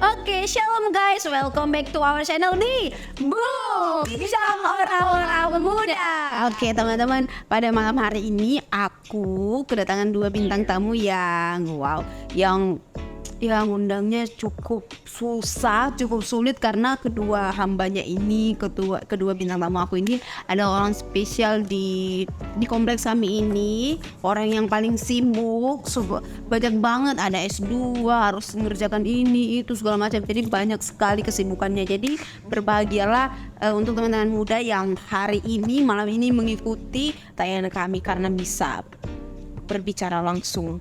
Oke, shalom guys, welcome back to our channel di Boom Bincang Orang-Orang Muda. Oke teman-teman, pada malam hari ini aku kedatangan dua bintang tamu yang undangnya cukup susah, cukup sulit karena kedua hambanya ini, kedua bintang tamu aku ini adalah orang spesial di kompleks kami ini, orang yang paling sibuk, banyak banget, ada S2, harus mengerjakan ini, itu segala macam, jadi banyak sekali kesibukannya. Jadi berbahagialah untuk teman-teman muda yang hari ini, malam ini mengikuti tayangan kami karena bisa berbicara langsung.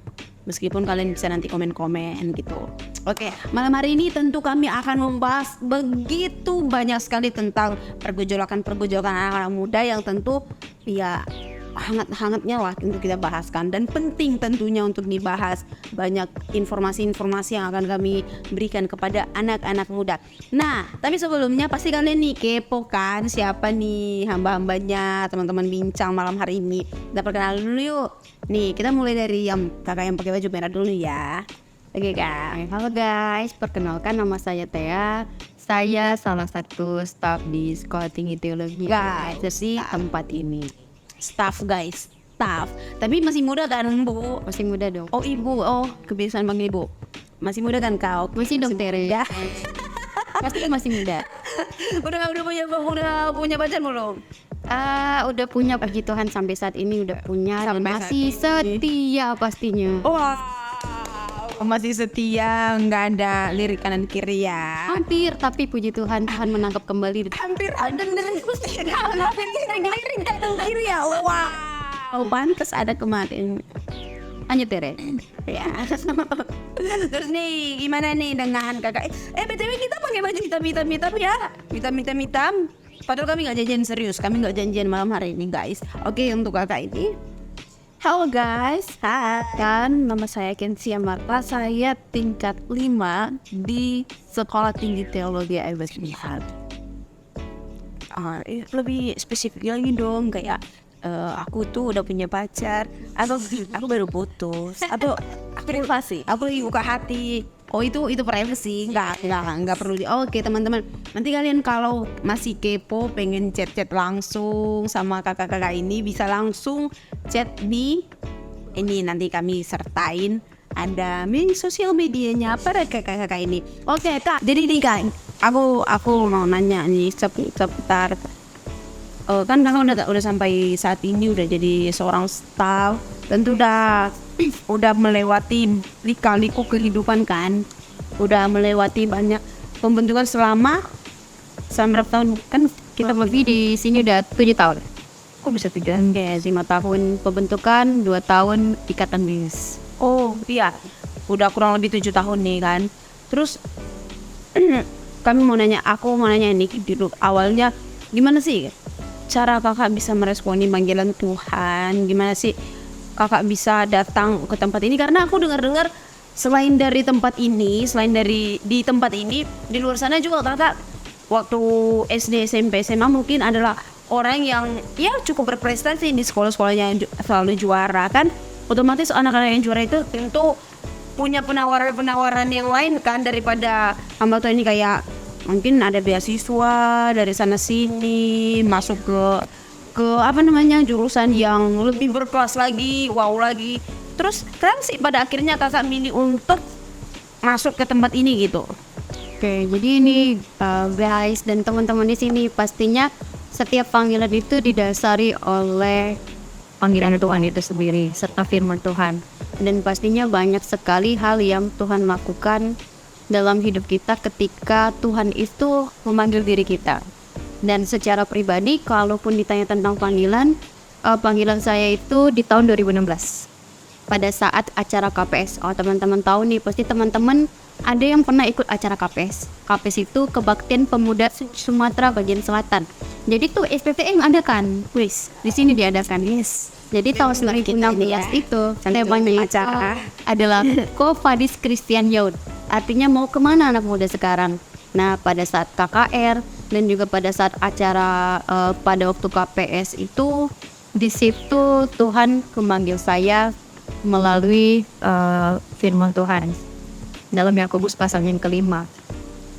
Meskipun kalian bisa nanti komen-komen gitu. Oke, malam hari ini tentu kami akan membahas begitu banyak sekali tentang pergejolakan anak-anak muda yang tentu ya hangat-hangatnya lah untuk kita bahaskan, dan penting tentunya untuk dibahas. Banyak informasi-informasi yang akan kami berikan kepada anak-anak muda. Nah, tapi sebelumnya pasti kalian nih kepo kan siapa nih hamba-hambanya teman-teman bincang malam hari ini. Kita perkenalan dulu yuk. Nih, kita mulai dari yang kakak yang pakai baju merah dulu ya. Oke kak. Halo guys, perkenalkan nama saya Thea. Saya salah satu staf di Sekolah Tinggi Teologi Guys, di tempat ini. Staff guys, staff. Tapi masih muda kan bu? Masih muda dong. Oh ibu, kebiasaan panggil ibu. Masih muda kan kau? Masih dong Tere. Ya. Pasti masih muda. udah punya pacar belum? Udah punya, puji Tuhan sampai saat ini udah punya. Dan masih setia pastinya. Masih setia, nggak ada lirik kanan kiri ya. Hampir, tapi puji Tuhan menangkap kembali. Hampir ada lirik kanan kiri ya. Wow, pantas ada kemarin. Hanya Tere. Ya. Terus nih gimana nih dengan kakak? BTW kita pakai baju hitam ya. Hitam. Padahal kami nggak janjian serius. Kami nggak janjian malam hari ini guys. Oke, untuk kakak ini. Halo guys, kan nama saya Kensia Marta. Saya tingkat 5 di Sekolah Tinggi Teologi Aibas Unhad. Lebih spesifik lagi dong, kayak aku tuh udah punya pacar, atau aku baru putus, atau privasi, aku lagi buka hati. Oh itu privacy, nggak perlu Oke teman-teman, nanti kalian kalau masih kepo pengen chat langsung sama kakak-kakak ini bisa langsung chat di ini, nanti kami sertain ada sosial medianya para kakak-kakak ini. Oke kak, jadi nih kak, aku mau nanya nih seputar kan kakak udah sampai saat ini udah jadi seorang staff, tentu udah melewati lika-liku kehidupan kan, udah melewati banyak pembentukan selama berapa tahun kan kita Lebih di sini udah 7 tahun. kok bisa 7 tahun? Kayak 5 tahun pembentukan, 2 tahun ikatan bis. Oh iya, udah kurang lebih 7 tahun nih kan. Terus aku mau nanya nih dulu, awalnya gimana sih cara kakak bisa meresponi panggilan Tuhan? Gimana sih kakak bisa datang ke tempat ini? Karena aku dengar selain dari tempat ini, di tempat ini, di luar sana juga kakak waktu SD, SMP, SMA mungkin adalah orang yang ya cukup berprestasi di sekolah-sekolahnya, selalu juara kan. Otomatis anak-anak yang juara itu tentu punya penawaran yang lain kan daripada hamba Tuhan ini, kayak mungkin ada beasiswa dari sana sini, masuk ke jurusan yang lebih berkelas lagi, wow lagi. Terus kan sih pada akhirnya kakak milih untuk masuk ke tempat ini gitu. Oke, jadi ini guys dan teman-teman di sini, pastinya setiap panggilan itu didasari oleh panggilan Tuhan itu sendiri serta firman Tuhan. Dan pastinya banyak sekali hal yang Tuhan lakukan dalam hidup kita ketika Tuhan itu memanggil diri kita. Dan secara pribadi, kalaupun ditanya tentang panggilan saya itu di tahun 2016 pada saat acara KPS. Oh teman-teman tahu nih, pasti teman-teman ada yang pernah ikut acara KPS. KPS itu Kebaktian Pemuda Sumatera Bagian Selatan. Jadi tuh SPPM ada kan? Wis, di sini diadakan. Yes. Jadi tahun 2016 itu temanya acara adalah Kofadis Christian Youth. Artinya mau kemana anak muda sekarang? Nah pada saat KKR dan juga pada saat acara pada waktu KPS itu, di situ Tuhan memanggil saya melalui firman Tuhan dalam Yakobus pasal yang kelima.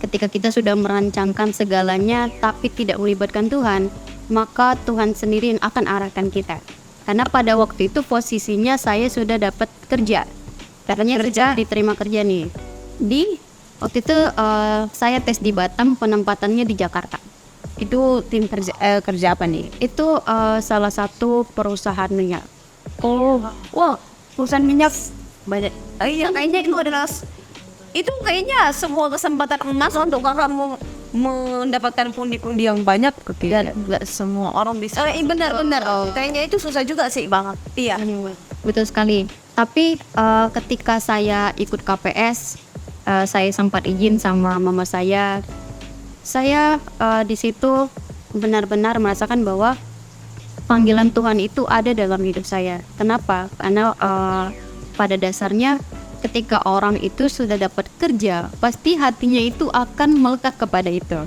Ketika kita sudah merancangkan segalanya tapi tidak melibatkan Tuhan, maka Tuhan sendiri yang akan arahkan kita. Karena pada waktu itu posisinya saya sudah dapat kerja. Katanya kerja, diterima kerja nih. Waktu itu saya tes di Batam, penempatannya di Jakarta. Itu tim kerja apa nih? Itu salah satu perusahaan minyak. Wah, perusahaan minyak banyak. Iya, kayaknya itu adalah kayaknya semua kesempatan emas untuk kamu mendapatkan pundi-pundi yang banyak. Dan nggak semua orang bisa. Benar. Kayaknya itu susah juga sih banget. Iya. Betul sekali. Tapi ketika saya ikut KPS, saya sempat izin sama mama saya. Saya di situ benar-benar merasakan bahwa panggilan Tuhan itu ada dalam hidup saya. Kenapa? Karena pada dasarnya ketika orang itu sudah dapat kerja, pasti hatinya itu akan melekat kepada itu.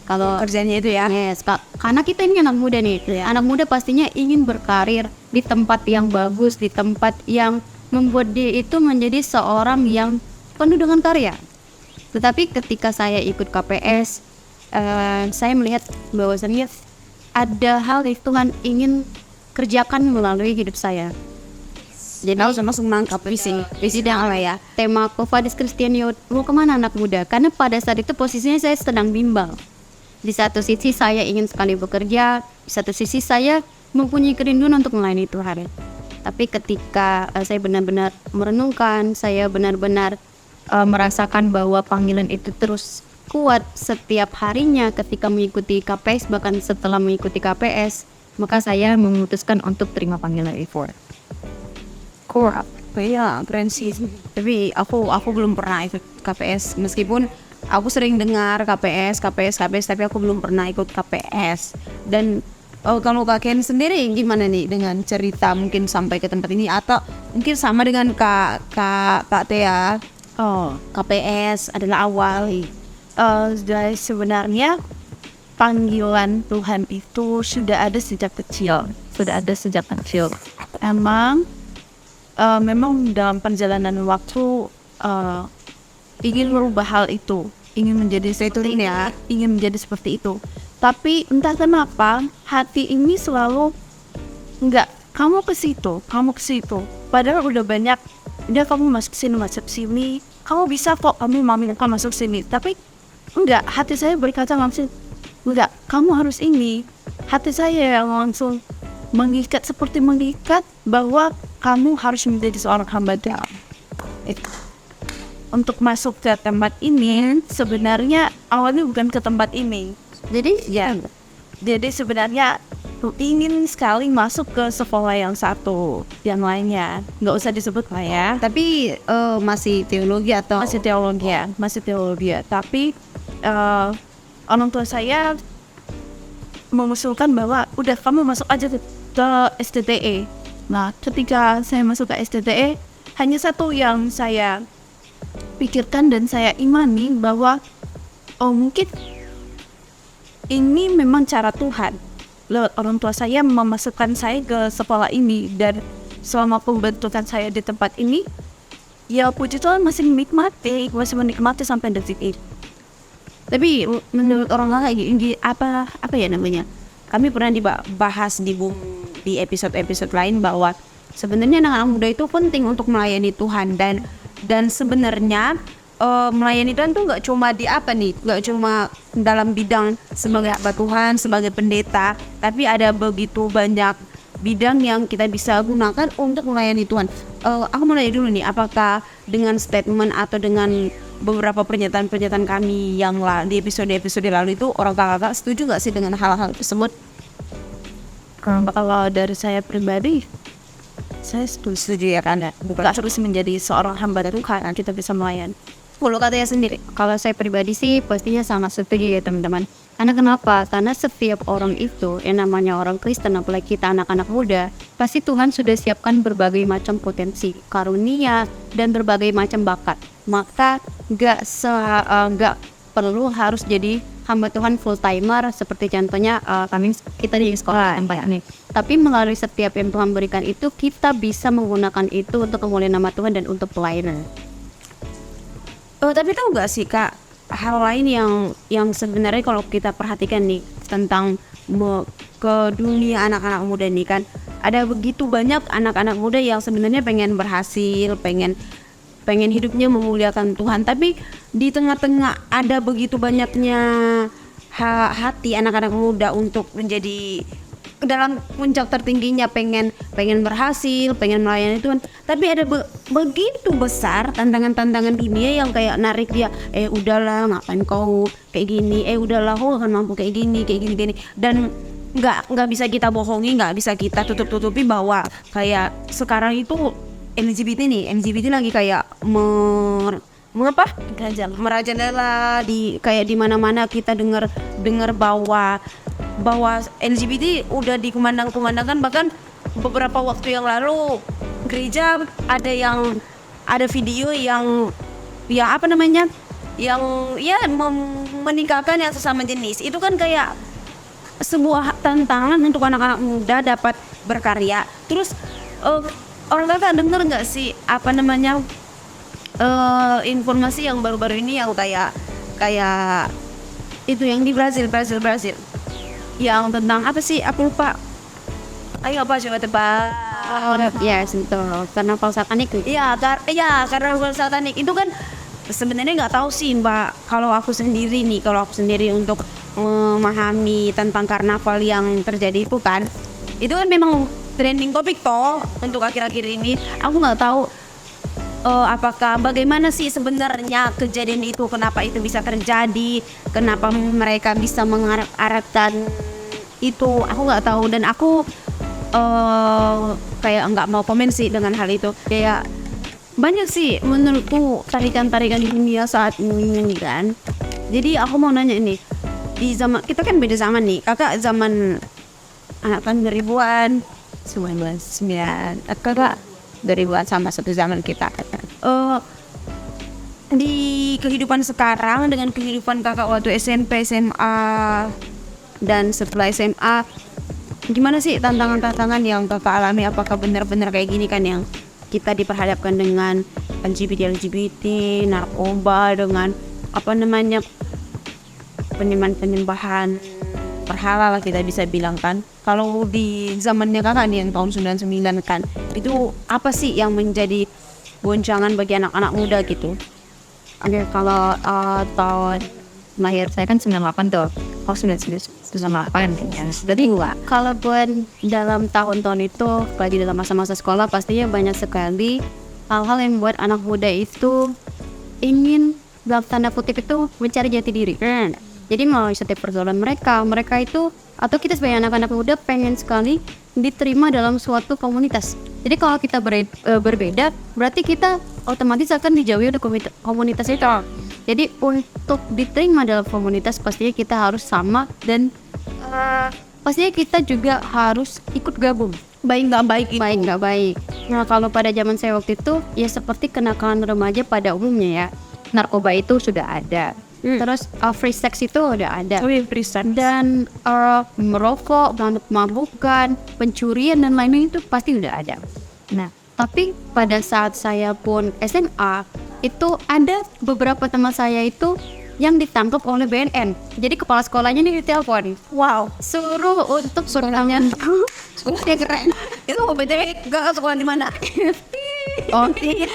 Kalau Kerjanya itu ya. yes, karena kita ini anak muda nih. Anak muda pastinya ingin berkarir di tempat yang bagus, di tempat yang membuat dia itu menjadi seorang yang penuh dengan karya. Tetapi ketika saya ikut KPS, saya melihat bahwasannya ada hal yang Tuhan ingin kerjakan melalui hidup saya. Jadi langsung nangkap visi dan apa ya? Tema Covadis Christianio, mau kemana anak muda? Karena pada saat itu posisinya saya sedang bimbang. Di satu sisi saya ingin sekali bekerja, di satu sisi saya mempunyai kerinduan untuk melayani Tuhan. Tapi ketika saya benar-benar merenungkan, saya benar-benar merasakan bahwa panggilan itu terus kuat setiap harinya ketika mengikuti KPS, bahkan setelah mengikuti KPS, maka saya memutuskan untuk terima panggilan itu. Kurang. Iya, keren sih. Tapi aku belum pernah ikut KPS, meskipun aku sering dengar KPS, tapi aku belum pernah ikut KPS. Dan kalau Kak Ken sendiri gimana nih dengan cerita mungkin sampai ke tempat ini, atau mungkin sama dengan Kak Tea? KPS adalah awal. Jadi sebenarnya panggilan Tuhan itu sudah ada sejak kecil. Memang dalam perjalanan waktu ingin merubah hal itu, ingin menjadi seperti itu. Tapi entah kenapa hati ini selalu enggak, kamu ke situ. Padahal udah banyak, udah kamu masuk sini, kamu bisa kok, mami kamu masuk sini. Tapi enggak, hati saya berkata langsung, enggak, kamu harus ini. Hati saya yang langsung mengikat bahwa kamu harus menjadi seorang hamba Tuhan. Untuk masuk ke tempat ini, sebenarnya awalnya bukan ke tempat ini. Jadi sebenarnya ingin sekali masuk ke sekolah yang satu, yang lainnya nggak usah disebut lah ya. Tapi masih teologi atau? Masih teologi. Tapi orang tua saya mengusulkan bahwa udah kamu masuk aja ke STTE. Nah, ketika saya masuk ke STTE, hanya satu yang saya pikirkan dan saya imani bahwa mungkin ini memang cara Tuhan lewat orang tua saya memasukkan saya ke sekolah ini, dan selama pembentukan saya di tempat ini, ya puji Tuhan masih menikmati sampai detik ini. Tapi menurut orang lain apa ya namanya? Kami pernah dibahas di episode lain bahwa sebenarnya anak-anak muda itu penting untuk melayani Tuhan, dan sebenarnya melayani Tuhan tuh nggak cuma dalam bidang sebagai hamba Tuhan, sebagai pendeta, tapi ada begitu banyak bidang yang kita bisa gunakan untuk melayani Tuhan. Aku mau nanya dulu nih, apakah dengan statement atau dengan beberapa pernyataan kami yang di episode lalu itu, orang kakak setuju nggak sih dengan hal-hal tersebut? Kalau dari saya pribadi, saya setuju ya, kan? Bukan terus menjadi seorang hamba Tuhan, kita bisa melayani. Kalau katanya sendiri, kalau saya pribadi sih pastinya sangat setuju ya teman-teman. Karena kenapa? Karena setiap orang itu, yang namanya orang Kristen, apalagi kita anak-anak muda, pasti Tuhan sudah siapkan berbagai macam potensi, karunia, dan berbagai macam bakat. Maka nggak perlu harus jadi hamba Tuhan full timer seperti contohnya kita di sekolah nih. Tapi melalui setiap yang Tuhan berikan itu, kita bisa menggunakan itu untuk kemuliaan nama Tuhan dan untuk pelayanan. tapi tahu nggak sih Kak, hal lain yang sebenarnya kalau kita perhatikan nih tentang ke dunia anak-anak muda nih kan, ada begitu banyak anak-anak muda yang sebenarnya pengen berhasil, pengen hidupnya memuliakan Tuhan, tapi di tengah-tengah ada begitu banyaknya hati anak-anak muda untuk menjadi dalam puncak tertingginya, pengen berhasil, pengen melayani Tuhan, tapi ada begitu besar tantangan-tantangan dunia yang kayak narik dia, udahlah ngapain kau kayak gini, udahlah kau akan mampu kayak gini. Dan nggak bisa kita bohongi, nggak bisa kita tutupi bahwa kayak sekarang itu LGBT lagi kayak merajalela kayak di mana-mana kita dengar bahwa LGBT udah dikumandangkan. Bahkan beberapa waktu yang lalu gereja ada video yang menikahkan yang sesama jenis. Itu kan kayak sebuah tantangan untuk anak-anak muda dapat berkarya. Terus orang kakak dengar nggak sih informasi yang baru-baru ini yang kayak itu yang di Brazil yang tentang apa sih, aku lupa. Ayo apa coba tebak. Ya betul, karena satanik. Iya karena satanik itu kan sebenarnya nggak tahu sih Mbak, kalau aku sendiri untuk memahami tentang karnaval yang terjadi itu kan memang trending topik toh untuk akhir-akhir ini. Aku nggak tahu bagaimana sih sebenarnya kejadian itu, kenapa itu bisa terjadi, kenapa mereka bisa mengarahkan itu, aku nggak tahu. Dan aku kayak nggak mau komen sih dengan hal itu. Kayak banyak sih menurutku tarikan-tarikan di dunia saat ini kan. Jadi aku mau nanya ini, di zaman kita kan beda zaman nih, kakak zaman anak kan 2000-an 1999, kakak 2000-an sama satu zaman kita. Di kehidupan sekarang dengan kehidupan kakak waktu SMP, SMA dan setelah SMA, gimana sih tantangan-tantangan yang kakak alami? Apakah benar-benar kayak gini kan yang kita diperhadapkan dengan LGBT, narkoba, dengan penyembahan berhala lah kita bisa bilang kan. Kalau di zamannya kakak nih yang tahun 99 kan, itu apa sih yang menjadi goncangan bagi anak-anak muda gitu? Oke, kalau tahun lahir saya kan 98 tuh. 98 ya. Jadi kalau buat dalam tahun-tahun itu, lagi dalam masa-masa sekolah, pastinya banyak sekali hal-hal yang buat anak muda itu ingin dalam tanda kutip itu mencari jati diri. Jadi melalui setiap pergaulan mereka itu, atau kita sebagai anak-anak muda pengen sekali diterima dalam suatu komunitas. Jadi kalau kita berbeda, berarti kita otomatis akan dijauhi dari komunitas itu. Jadi untuk diterima dalam komunitas pastinya kita harus sama, dan pastinya kita juga harus ikut gabung. Baik nggak baik. Nah kalau pada zaman saya waktu itu, ya seperti kenakalan remaja pada umumnya ya, narkoba itu sudah ada. Terus free sex itu udah ada. Dan merokok, mabuk-mabukan, pencurian dan lain-lain itu pasti udah ada. Nah, tapi pada saat saya pun SMA, itu ada beberapa teman saya itu yang ditangkap oleh BNN. Jadi kepala sekolahnya ini ditelepon. Wow, Suruh untuk suratnya. Dia keren. itu BTW gak sekolah di mana? Oh iya,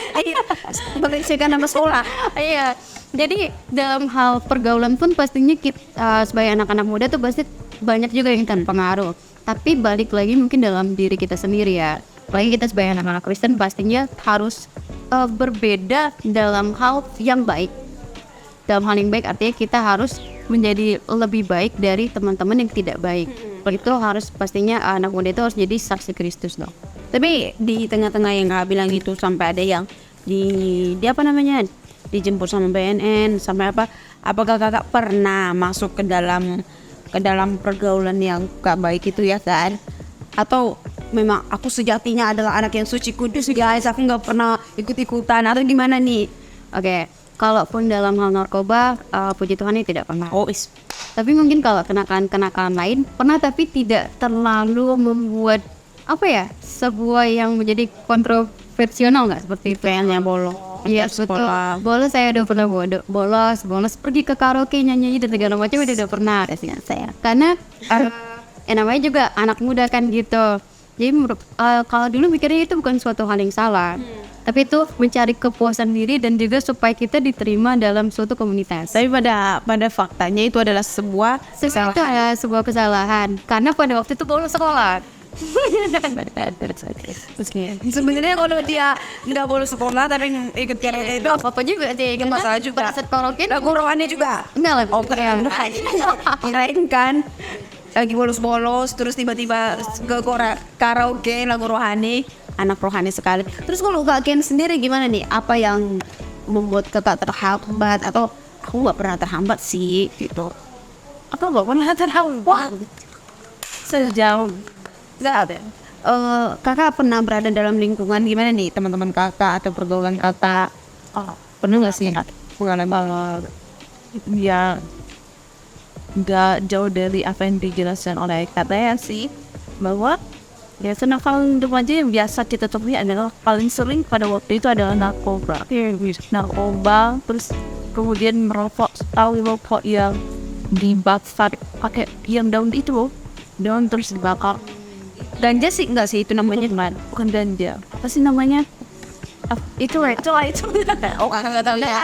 Berisikan nama sekolah. iya. Jadi dalam hal pergaulan pun pastinya kita sebagai anak-anak muda tuh pasti banyak juga yang terpengaruh. Tapi balik lagi mungkin dalam diri kita sendiri ya. Apalagi kita sebagai anak-anak Kristen pastinya harus berbeda dalam hal yang baik. Dalam hal yang baik artinya kita harus menjadi lebih baik dari teman-teman yang tidak baik. Itu harus pastinya anak muda itu harus jadi saksi Kristus dong. Tapi di tengah-tengah yang kakak bilang gitu, sampai ada yang dijemput sama BNN sampai apakah kakak pernah masuk ke dalam pergaulan yang gak baik itu ya kan? Atau memang aku sejatinya adalah anak yang suci kudus guys, aku gak pernah ikut-ikutan, atau gimana nih? Oke, kalaupun dalam hal narkoba, puji Tuhan ini tidak pernah. Tapi mungkin kalau kenakalan lain pernah, tapi tidak terlalu membuat sebuah yang menjadi kontroversial nggak seperti itu. Kayaknya bolong. Iya betul. Bolos saya udah pernah bolos pergi ke karaoke nyanyi dan segala macam udah pernah dengan saya. Karena namanya juga anak muda kan gitu. Jadi kalau dulu mikirnya itu bukan suatu hal yang salah, tapi itu mencari kepuasan diri dan juga supaya kita diterima dalam suatu komunitas. Tapi pada faktanya itu adalah sebuah Itu adalah sebuah kesalahan karena pada waktu itu bolos sekolah. sebenarnya kalau dia nggak boleh sekolah tapi ikut karaoke itu Apa juga sih? masalah juga. Saat karaoke Lagu rohani juga. enggak lah. Oh keren. Kirain kan lagi bolos-bolos terus tiba-tiba ke karaoke lagu rohani, anak rohani sekali. Terus kalau Kak Ken sendiri gimana nih? Apa yang membuat Kakak terhambat atau aku nggak pernah terhambat sih gitu? Aku nggak pernah terhambat sejauh Nggak ada. Kakak pernah berada dalam lingkungan gimana nih teman-teman kakak atau pergaulan kakak? pernah nggak sih pengalaman yang nggak jauh dari apa yang dijelaskan oleh katanya sih, bahwa ya senakal remaja yang biasa kita temui adalah paling sering pada waktu itu adalah narkoba, terus kemudian merokok, tahu rokok yang dibakar pakai yang daun itu, daun terus dibakar. Ganja sih enggak sih itu namanya gimana? Bukan ganja, apa sih namanya? Itu Oh kakak nggak tahu ya.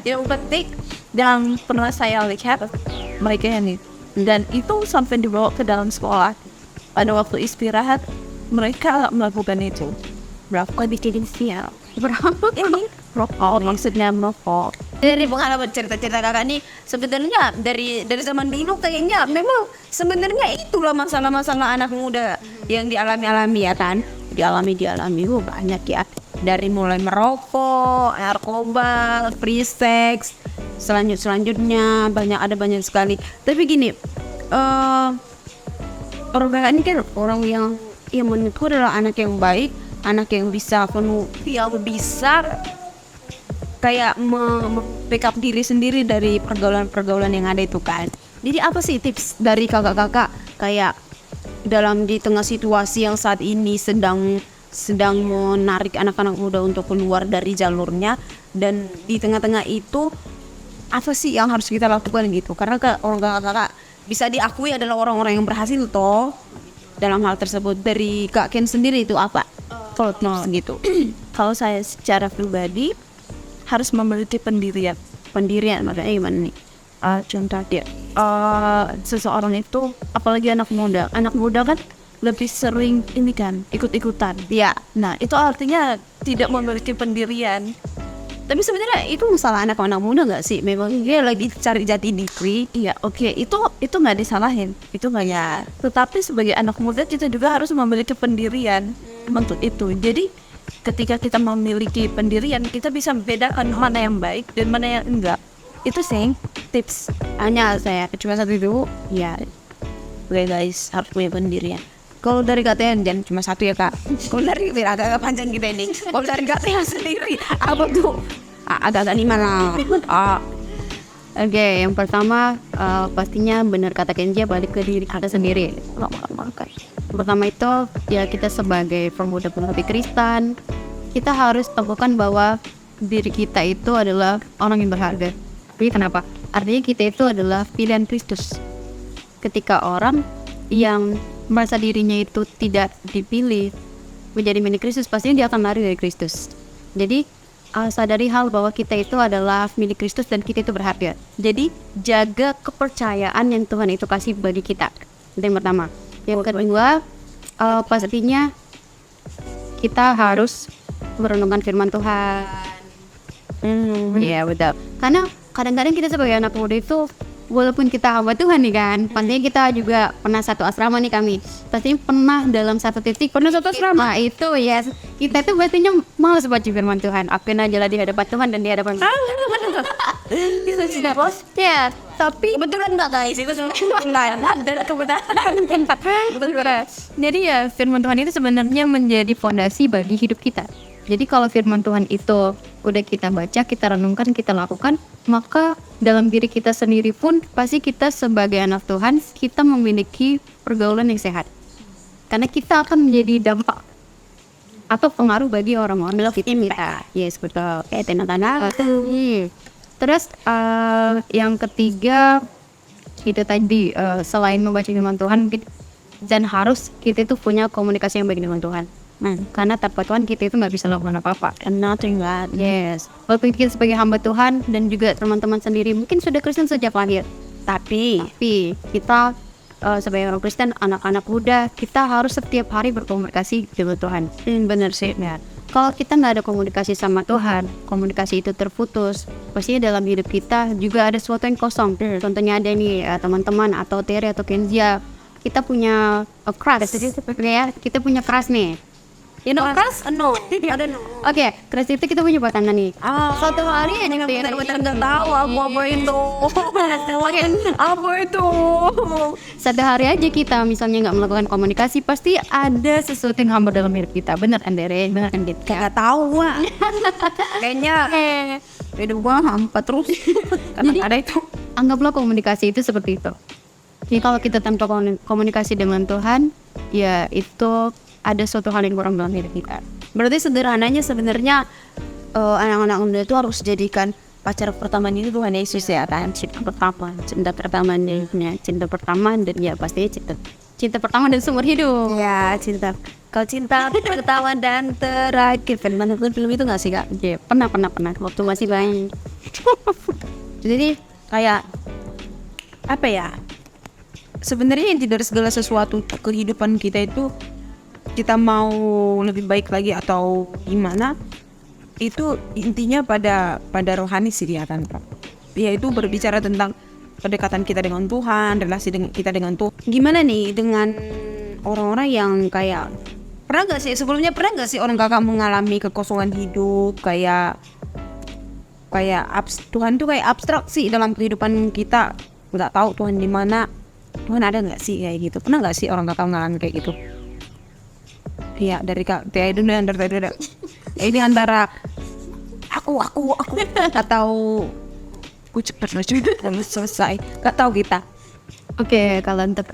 yang penting yang pernah saya lihat mereka yang itu, dan itu sampai dibawa ke dalam sekolah pada waktu istirahat mereka melakukan itu. Berapa bikin sial? Berapa ini? Rokok, maksudnya merokok. Dari pengalaman cerita-cerita kakak nih sebenarnya dari zaman dulu kayaknya memang sebenarnya itulah masalah-masalah anak muda yang dialami ya kan, dialami banyak ya, dari mulai merokok, narkoba, free sex, selanjutnya banyak sekali. Tapi gini, orang kakak ini kan orang yang menurutku adalah anak yang baik, anak yang bisa kayak backup diri sendiri dari pergaulan yang ada itu kan. Jadi apa sih tips dari kakak-kakak kayak dalam di tengah situasi yang saat ini sedang menarik anak-anak muda untuk keluar dari jalurnya, dan di tengah-tengah itu apa sih yang harus kita lakukan gitu? Karena orang kakak-kakak bisa diakui adalah orang-orang yang berhasil toh dalam hal tersebut. Dari Kak Ken sendiri itu apa? Kalau tips gitu. Kalau saya secara pribadi harus memiliki pendirian. Maksudnya gimana nih? Contoh dia, seseorang itu, apalagi anak muda kan lebih sering ini kan ikut-ikutan. Ya. Nah itu artinya tidak memiliki pendirian. Tapi sebenarnya itu masalah anak muda nggak sih? Memang dia lagi cari jati diri. Iya, oke, itu nggak disalahin, itu nggak ya. Tetapi sebagai anak muda kita juga harus memiliki pendirian untuk itu. Jadi ketika kita memiliki pendirian, kita bisa membedakan mana yang baik dan mana yang enggak. Itu sih tips. Hanya saya cuma satu itu, ya guys harus punya pendirian. Kalau dari KTN dan cuma satu ya kak. Kalau dari agak panjang kita ini. Kalau dari KTN sendiri apa tuh? Agak nih mana? Oke, yang pertama pastinya benar kata Kenji, balik ke diri kita sendiri. Pertama itu ya kita sebagai pemuda-pemudi Kristen, kita harus temukan bahwa diri kita itu adalah orang yang berharga. Jadi kenapa? Artinya kita itu adalah pilihan Kristus. Ketika orang yang merasa dirinya itu tidak dipilih menjadi milik Kristus, pastinya dia akan lari dari Kristus. Jadi sadari hal bahwa kita itu adalah milik Kristus dan kita itu berharga. Jadi jaga kepercayaan yang Tuhan itu kasih bagi kita. Itu yang pertama. Yang kedua, pastinya kita harus merenungkan firman Tuhan. Iya betul. Karena kadang-kadang kita sebagai anak muda itu, walaupun kita hamba Tuhan nih kan, pastinya kita juga pernah satu asrama nih kami. Pastinya pernah dalam satu titik. Pernah satu asrama? Itu ya. Kita itu pastinya malas baca firman Tuhan. Akuin aja lah di hadapan Tuhan dan di hadapan Itu sudah bos. ya, tapi Kebetulan enggak guys, itu semua ada kebetulan. jadi ya firman Tuhan itu sebenarnya menjadi fondasi bagi hidup kita. Jadi kalau firman Tuhan itu udah kita baca, kita renungkan, kita lakukan, maka dalam diri kita sendiri pun pasti kita sebagai anak Tuhan, kita memiliki pergaulan yang sehat. Karena kita akan menjadi dampak atau pengaruh bagi orang-orang sekitar kita. Yes, betul. Kayak tanda-tanda. Terus yang ketiga itu tadi selain membaca firman Tuhan dan harus kita itu punya komunikasi yang baik dengan Tuhan. Karena tanpa Tuhan kita itu nggak bisa lakukan apa-apa. Nothing that. Yes. Walaupun kita sebagai hamba Tuhan dan juga teman-teman sendiri mungkin sudah Kristen sejak lahir, tapi kita sebagai orang Kristen, anak-anak muda, kita harus setiap hari berkomunikasi dengan Tuhan. Bener sih. Nah, kalau kita nggak ada komunikasi sama Tuhan, komunikasi itu terputus, pastinya dalam hidup kita juga ada sesuatu yang kosong. Contohnya ada nih teman-teman atau Terry atau Kenzia, kita punya crush, ya, kita punya crush nih. You know crush? No, I don't know. Oke, crush itu kita punya pasangan nih. Suatu hari aja Bener nggak tahu apa itu. Apa itu? Satu hari aja kita misalnya nggak melakukan komunikasi, pasti ada sesuatu yang hambar dalam hidup kita. Bener Andere, bener kan Dit? Nggak tahu Wak. Kayaknya hidup gua hampa terus. Karena ada itu. Anggaplah komunikasi itu seperti itu. Jadi kalau kita tanpa komunikasi dengan Tuhan, ya itu ada suatu hal yang kurang dalam hidup kita. Berarti sederhananya sebenarnya anak-anak muda itu harus jadikan pacar pertama ini Tuhan Yesus ya kan? Cinta pertama dan ya pastinya cinta pertama dan seumur hidup. Ya cinta. Kalau cinta pertama dan terakhir, film itu nggak sih Kak? Ya, pernah waktu masih banyak. Jadi kayak apa ya? Sebenarnya inti dari segala sesuatu kehidupan kita itu, kita mau lebih baik lagi atau gimana, itu intinya pada rohani sih kelihatan Kak. Yaitu berbicara tentang kedekatan kita dengan Tuhan, relasi kita dengan Tuhan. Gimana nih dengan orang-orang yang kayak pernah nggak sih orang kakak mengalami kekosongan hidup, kayak Tuhan tuh kayak abstraksi dalam kehidupan kita, nggak tahu Tuhan di mana, Tuhan ada nggak sih kayak gitu. Pernah nggak sih orang kakak mengalami kayak gitu? Iya, dari Kak Tia itu dari ini antara aku atau aku cepet selesai, nggak tahu kita. Oke, kalau untuk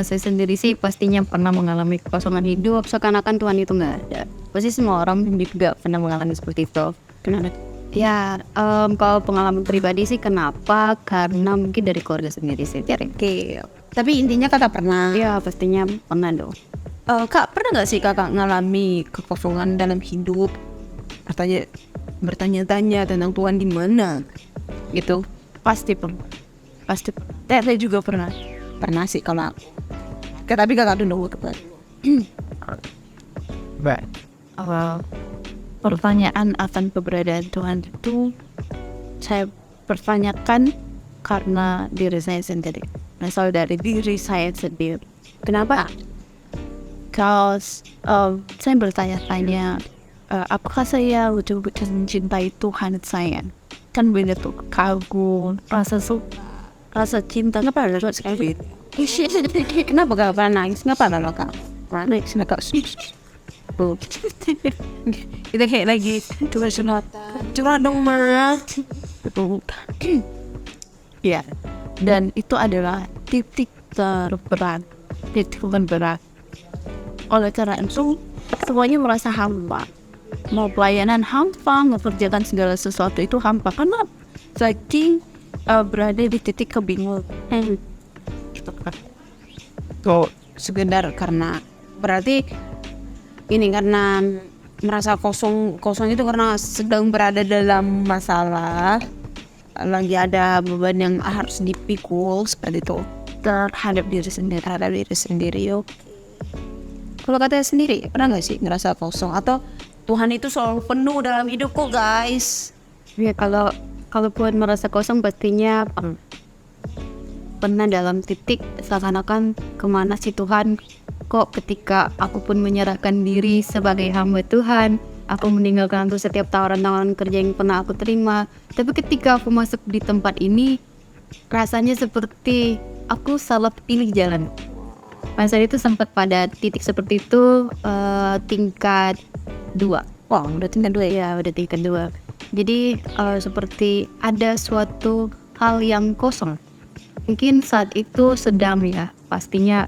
saya sendiri sih pastinya pernah mengalami kekosongan hidup, seakan-akan Tuhan itu nggak ada. Pasti semua orang juga pernah mengalami seperti itu. Kenapa? Ya, kalau pengalaman pribadi sih kenapa? Karena mungkin dari keluarga sendiri sih. Oke. Tapi intinya kakak pernah. Ya, pastinya pernah dong. Kak, pernah nggak sih kakak ngalami kekosongan dalam hidup? Bertanya-tanya tentang Tuhan di mana? Gitu. Pasti pernah. Saya juga pernah. Pernah sih kalau aku. Tapi kakak dulu kebetulan. Pertanyaan akan keberadaan Tuhan itu saya pertanyakan karena diri saya sendiri. Asal dari diri saya sendiri. Kenapa? Kalau saya bertanya-tanya, apakah saya betul-betul mencintai Tuhan saya? Kan beda tuh, kagum, rasa cinta. Kenapa harus sekali? Kenapa gak pernah nangis? Kenapa lo Kak? Nangis nggak kita kayak lagi curhat dong marah. Ya, dan itu adalah titik terberat. Oleh karena itu, semuanya merasa hampa. Mau pelayanan hampa, mau kerjakan segala sesuatu itu hampa. Karena saking berada di titik kebingungan. Kok sekedar karena berarti ini karena merasa kosong itu karena sedang berada dalam masalah, lagi ada beban yang harus dipikul seperti itu terhadap diri sendiri. Yuk. Kalau katanya sendiri, pernah nggak sih ngerasa kosong atau Tuhan itu selalu penuh dalam hidupku guys? Ya kalau buat merasa kosong pastinya pernah dalam titik seakan-akan kemana sih Tuhan, kok ketika aku pun menyerahkan diri sebagai hamba Tuhan, aku meninggalkan tuh setiap tawaran kerja yang pernah aku terima, tapi ketika aku masuk di tempat ini rasanya seperti aku salah pilih jalan. Masa itu sempat pada titik seperti itu, tingkat 2. Wah, udah tingkat 2 ya? Udah tingkat 2. Jadi seperti ada suatu hal yang kosong. Mungkin saat itu sedang pastinya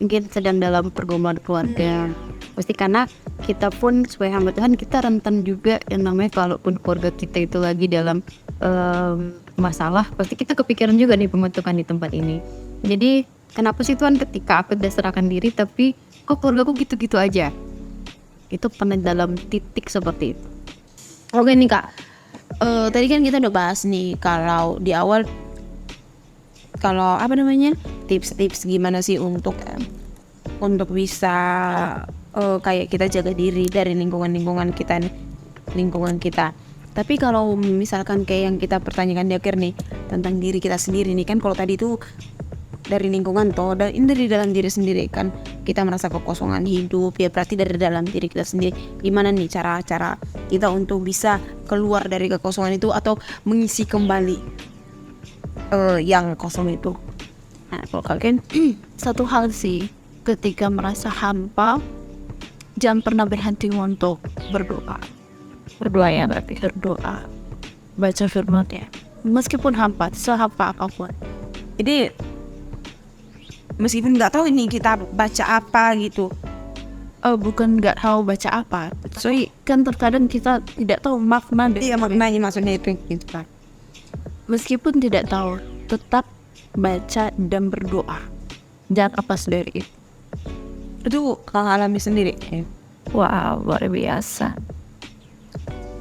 mungkin sedang dalam pergumulan keluarga, Pasti karena kita pun sebagai hamba Tuhan, kita rentan juga yang namanya kalaupun keluarga kita itu lagi dalam masalah, pasti kita kepikiran juga nih pembentukan di tempat ini. Jadi kenapa sih Tuhan ketika aku udah serahkan diri tapi kok keluargaku gitu-gitu aja? Itu pernah dalam titik seperti itu. Oke nih Kak, tadi kan kita udah bahas nih kalau di awal, kalau apa namanya, tips-tips gimana sih untuk bisa kayak kita jaga diri dari lingkungan kita. Tapi kalau misalkan kayak yang kita pertanyakan di akhir nih tentang diri kita sendiri nih, kan kalau tadi itu dari lingkungan toh, dan ini dari dalam diri sendiri kan kita merasa kekosongan hidup, ya berarti dari dalam diri kita sendiri. Gimana nih cara-cara kita untuk bisa keluar dari kekosongan itu atau mengisi kembali yang kosong itu? Nah, kalau kalian Satu hal sih, ketika merasa hampa, jangan pernah berhenti untuk berdoa. Berdoa ya berarti. Berdoa, baca firman-Nya. Meskipun hampa, sehampa apapun. jadi meskipun nggak tahu ini kita baca apa gitu, Bukan nggak tahu baca apa. Sorry, kan terkadang kita tidak tahu makna dari. iya maknanya maksudnya itu gitu kan. Meskipun tidak tahu, tetap baca dan berdoa. Jangan lepas dari itu. Itu Kang alami sendiri. Wow, luar biasa.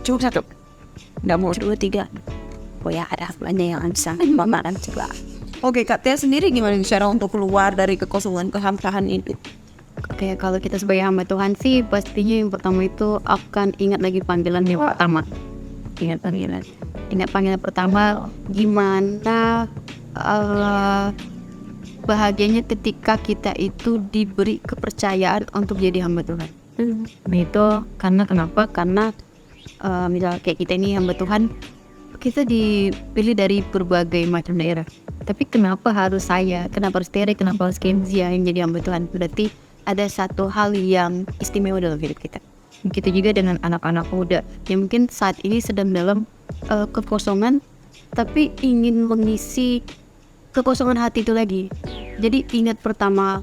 Cukup satu, nggak mau 2, 3. Oh ya, ada banyak yang bisa memakan coba. Oke, Kak Tia sendiri gimana cara untuk keluar dari kekosongan kehampaan ini? Oke, kalau kita sebagai hamba Tuhan sih pastinya yang pertama itu akan ingat lagi panggilan yang pertama. Ingat panggilan pertama, gimana bahagianya ketika kita itu diberi kepercayaan untuk jadi hamba Tuhan. Nah itu karena kenapa? Karena misal kayak kita ini hamba Tuhan, kita dipilih dari berbagai macam daerah. Tapi kenapa harus saya? Kenapa harus Tere? Kenapa harus Kenzia yang jadi hamba Tuhan? Berarti ada satu hal yang istimewa dalam hidup kita. Begitu juga dengan anak-anak muda yang mungkin saat ini sedang dalam kekosongan, tapi ingin mengisi kekosongan hati itu lagi. Jadi ingat pertama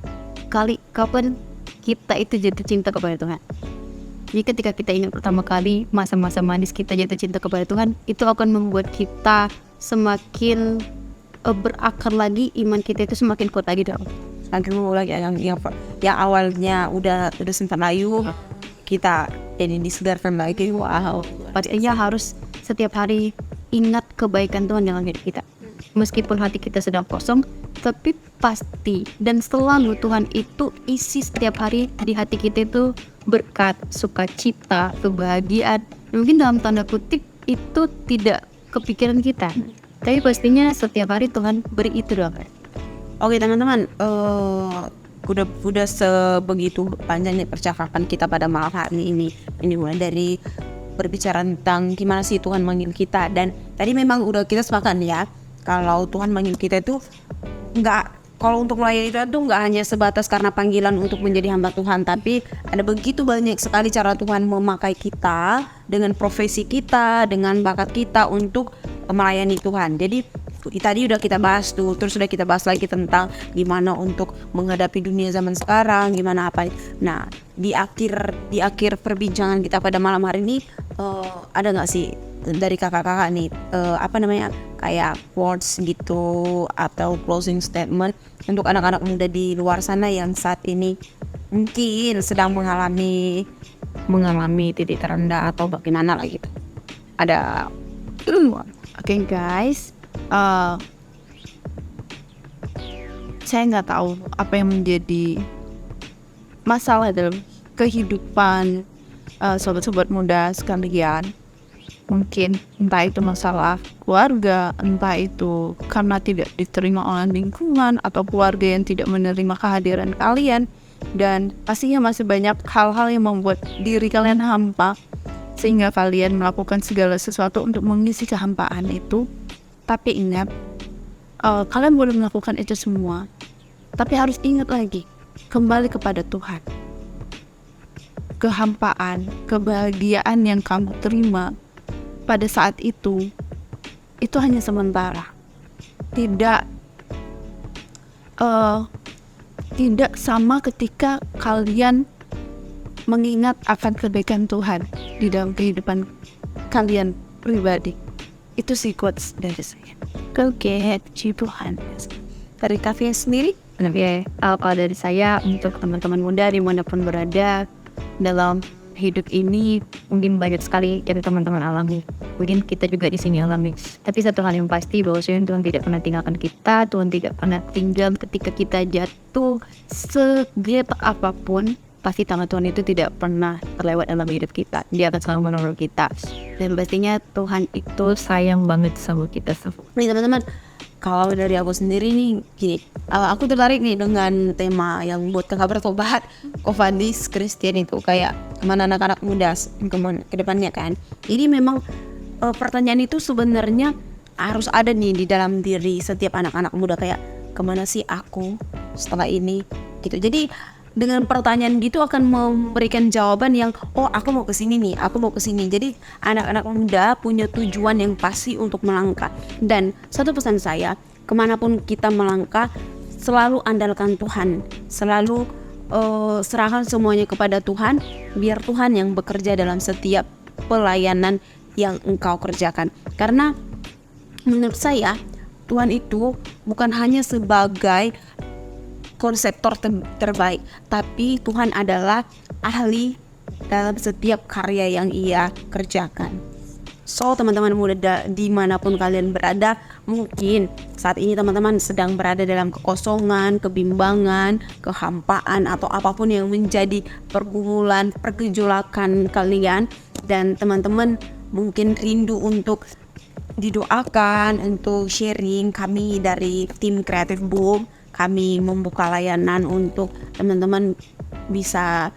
kali kapan kita itu jatuh cinta kepada Tuhan. Jadi ketika kita ingat pertama kali masa-masa manis kita jatuh cinta kepada Tuhan, itu akan membuat kita semakin berakar lagi, iman kita itu semakin kuat lagi dong. Nanti mau lagi yang awalnya udah sempat layu, kita jadi disegarkan lagi. Wow. Pastinya harus setiap hari ingat kebaikan Tuhan dalam hidup kita. Meskipun hati kita sedang kosong, tapi pasti dan selalu Tuhan itu isi setiap hari di hati kita itu berkat, sukacita, kebahagiaan. Mungkin dalam tanda kutip itu tidak kepikiran kita, tapi pastinya setiap hari Tuhan beri itu doang. Oke teman-teman, udah sebegitu panjangnya percakapan kita pada malam hari ini. Ini mulai dari berbicara tentang gimana sih Tuhan manggil kita, dan tadi memang udah kita sepakat ya kalau Tuhan manggil kita itu kalau untuk melayani Tuhan itu nggak hanya sebatas karena panggilan untuk menjadi hamba Tuhan, tapi ada begitu banyak sekali cara Tuhan memakai kita dengan profesi kita, dengan bakat kita untuk melayani Tuhan. Jadi tadi udah kita bahas tuh, terus udah kita bahas lagi tentang gimana untuk menghadapi dunia zaman sekarang, gimana apa. Nah di akhir perbincangan kita pada malam hari ini ada nggak sih dari kakak-kakak nih kayak quotes gitu atau closing statement untuk anak-anak muda di luar sana yang saat ini mungkin sedang mengalami titik terendah atau bagaimana lah gitu. Ada Oke guys, saya nggak tahu apa yang menjadi masalah dalam kehidupan sobat-sobat muda sekalian. Mungkin entah itu masalah keluarga, entah itu karena tidak diterima oleh lingkungan atau keluarga yang tidak menerima kehadiran kalian, dan pastinya masih banyak hal-hal yang membuat diri kalian hampa sehingga kalian melakukan segala sesuatu untuk mengisi kehampaan itu. Tapi ingat, kalian boleh melakukan itu semua, tapi harus ingat lagi, kembali kepada Tuhan. Kehampaan, kebahagiaan yang kamu terima pada saat itu hanya sementara. Tidak sama ketika kalian mengingat akan kebaikan Tuhan di dalam kehidupan kalian pribadi. Itu sih quotes dari saya. Oke, puji Tuhan. Dari Kavia sendiri? Oke, kalau dari saya untuk teman-teman muda dimanapun berada dalam hidup ini mungkin banyak sekali yang teman-teman alami. Mungkin kita juga di sini alami. Tapi satu hal yang pasti bahwa Tuhan tidak pernah tinggalkan kita. Tuhan tidak pernah tinggal ketika kita jatuh segelap apapun. Pasti tangan Tuhan itu tidak pernah terlewat dalam hidup kita. Dia akan selalu menolong kita. Dan pastinya Tuhan itu sayang banget sama kita semua. Nih teman-teman, kalau dari aku sendiri nih gini, aku tertarik nih dengan tema yang buat kakak bertobat, Kofadis Christian itu kayak kemana anak-anak muda ke depannya kan. Jadi memang pertanyaan itu sebenarnya harus ada nih di dalam diri setiap anak-anak muda, kayak kemana sih aku setelah ini gitu. Jadi dengan pertanyaan gitu akan memberikan jawaban yang aku mau kesini nih, aku mau kesini. Jadi anak-anak muda punya tujuan yang pasti untuk melangkah. Dan satu pesan saya, kemanapun kita melangkah, selalu andalkan Tuhan, selalu serahkan semuanya kepada Tuhan, biar Tuhan yang bekerja dalam setiap pelayanan yang engkau kerjakan. Karena menurut saya Tuhan itu bukan hanya sebagai konseptor terbaik, tapi Tuhan adalah ahli dalam setiap karya yang Ia kerjakan. So teman-teman muda dimanapun kalian berada, mungkin saat ini teman-teman sedang berada dalam kekosongan, kebimbangan, kehampaan, atau apapun yang menjadi pergumulan, pergejolakan kalian, dan teman-teman mungkin rindu untuk didoakan, untuk sharing. Kami dari tim Creative Boom, kami membuka layanan untuk teman-teman bisa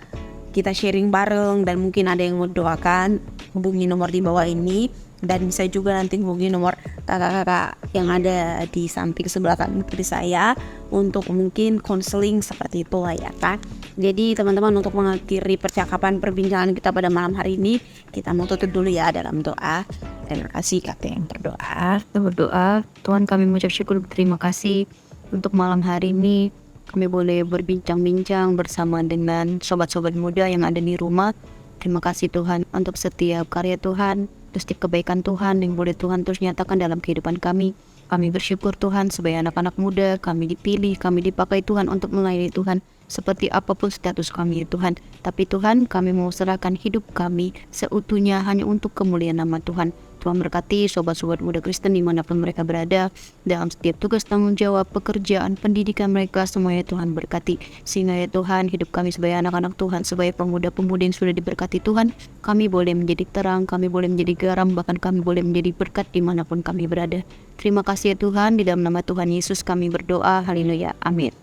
kita sharing bareng, dan mungkin ada yang mau doakan, hubungi nomor di bawah ini, dan bisa juga nanti hubungi nomor kakak-kakak yang ada di samping sebelah kanan kiri saya untuk mungkin konseling seperti itu lah ya kan. Jadi teman-teman, untuk mengakhiri percakapan perbincangan kita pada malam hari ini, kita mau tutup dulu ya dalam doa. Terima kasih kakak yang berdoa. Kita berdoa. Tuhan, kami mengucap syukur, terima kasih untuk malam hari ini kami boleh berbincang-bincang bersama dengan sobat-sobat muda yang ada di rumah. Terima kasih Tuhan untuk setiap karya Tuhan, setiap kebaikan Tuhan yang boleh Tuhan terus nyatakan dalam kehidupan kami. Kami bersyukur Tuhan sebagai anak-anak muda, kami dipilih, kami dipakai Tuhan untuk melayani Tuhan. Seperti apapun status kami Tuhan, tapi Tuhan, kami mau serahkan hidup kami seutuhnya hanya untuk kemuliaan nama Tuhan. Tuhan berkati sobat-sobat muda Kristen dimanapun mereka berada, dalam setiap tugas tanggung jawab, pekerjaan, pendidikan mereka, semuanya Tuhan berkati. Sehingga ya Tuhan, hidup kami sebagai anak-anak Tuhan, sebagai pemuda-pemudi yang sudah diberkati Tuhan, kami boleh menjadi terang, kami boleh menjadi garam, bahkan kami boleh menjadi berkat dimanapun kami berada. Terima kasih ya Tuhan, di dalam nama Tuhan Yesus kami berdoa, haleluya, amin.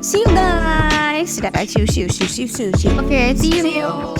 See you guys. Oke, see you.